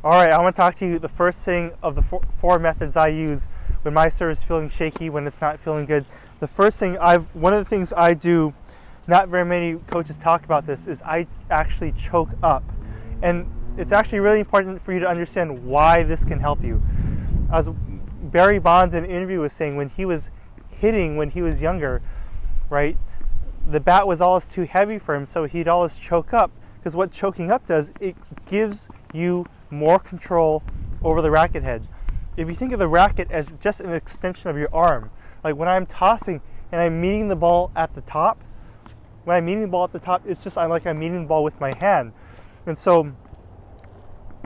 All right, I want to talk to you the first thing of the four methods I use when my serve is feeling shaky, when it's not feeling good. The first thing one of the things I do, not very many coaches talk about this, is I actually choke up. And it's actually really important for you to understand why this can help you. As Barry Bonds in an interview was saying, when he was hitting when he was younger, right, the bat was always too heavy for him, so he'd always choke up. Because what choking up does, it gives you more control over the racket head. If you think of the racket as just an extension of your arm, like when I'm tossing and I'm meeting the ball at the top, it's just like I'm meeting the ball with my hand. And so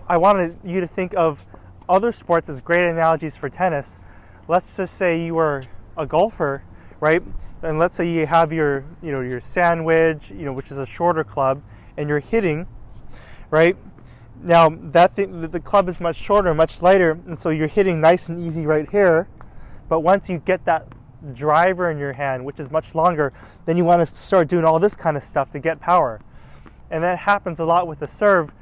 I wanted you to think of other sports as great analogies for tennis. Let's just say you were a golfer, right? And let's say you have your sandwich, which is a shorter club, and you're hitting, right? Now the club is much shorter, much lighter, and so you're hitting nice and easy right here. But once you get that driver in your hand, which is much longer, then you want to start doing all this kind of stuff to get power. And that happens a lot with the serve.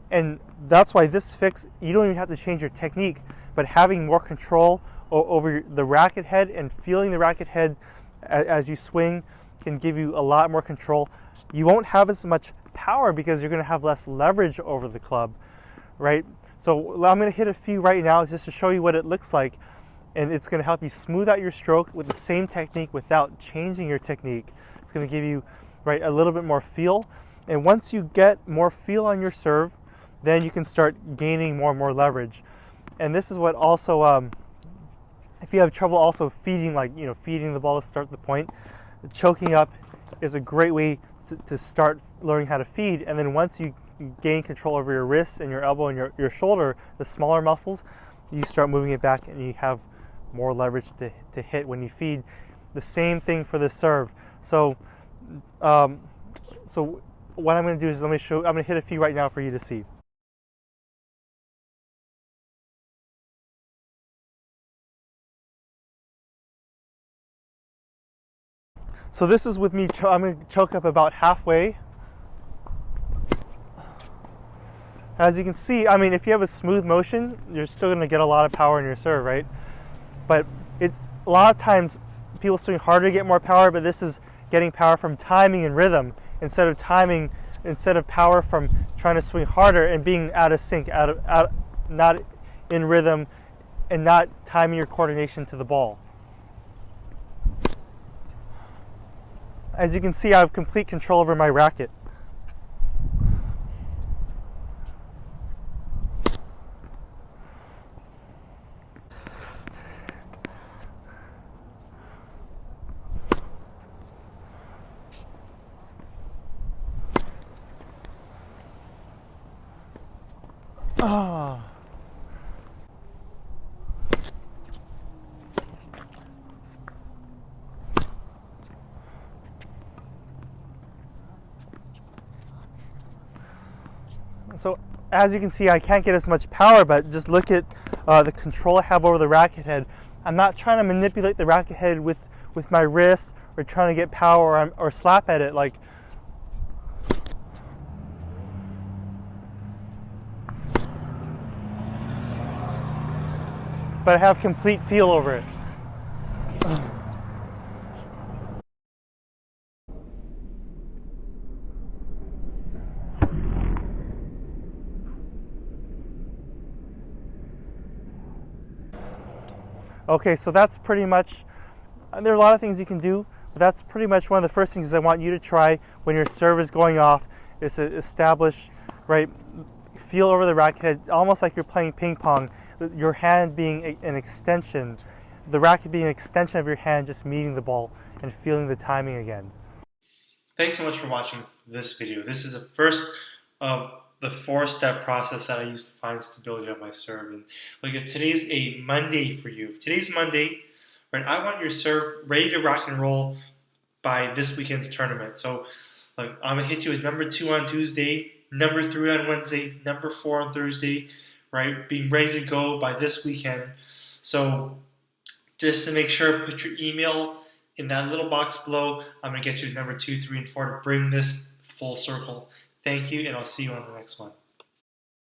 And that's why this fix, you don't even have to change your technique, but having more control over the racket head and feeling the racket head as you swing can give you a lot more control. You won't have as much power because you're going to have less leverage over the club, right? So I'm going to hit a few right now just to show you what it looks like, and it's going to help you smooth out your stroke with the same technique without changing your technique. It's going to give you a little bit more feel, and once you get more feel on your serve, then you can start gaining more and more leverage. And this is what also, if you have trouble also feeding the ball to start the point, choking up is a great way to start learning how to feed. And then once you gain control over your wrists and your elbow and your shoulder, the smaller muscles, you start moving it back and you have more leverage to hit when you feed. The same thing for the serve. So what I'm going to do is I'm going to hit a few right now for you to see. So this is with me, I'm going to choke up about halfway. As you can see, if you have a smooth motion, you're still going to get a lot of power in your serve, right? But a lot of times people swing harder to get more power, but this is getting power from timing and rhythm instead of power from trying to swing harder and being out of sync, not in rhythm, and not timing your coordination to the ball. As you can see, I have complete control over my racket. Oh. So as you can see, I can't get as much power, but just look at the control I have over the racket head. I'm not trying to manipulate the racket head with my wrist or trying to get power or slap at it. But I have complete feel over it. Okay, so that's pretty much, there are a lot of things you can do, but that's pretty much one of the first things I want you to try when your serve is going off, is to establish, feel over the racket head, almost like you're playing ping pong, your hand being an extension, the racket being an extension of your hand, just meeting the ball and feeling the timing again. Thanks so much for watching this video. This is the first of the 4-step process that I use to find stability on my serve. And if today's a Monday for you, if today's Monday, I want your serve ready to rock and roll by this weekend's tournament. So I'm gonna hit you with number 2 on Tuesday, number 3 on Wednesday, number 4 on Thursday, being ready to go by this weekend. So just to make sure, put your email in that little box below. I'm gonna get you number 2, 3, and 4 to bring this full circle. Thank you, and I'll see you on the next one.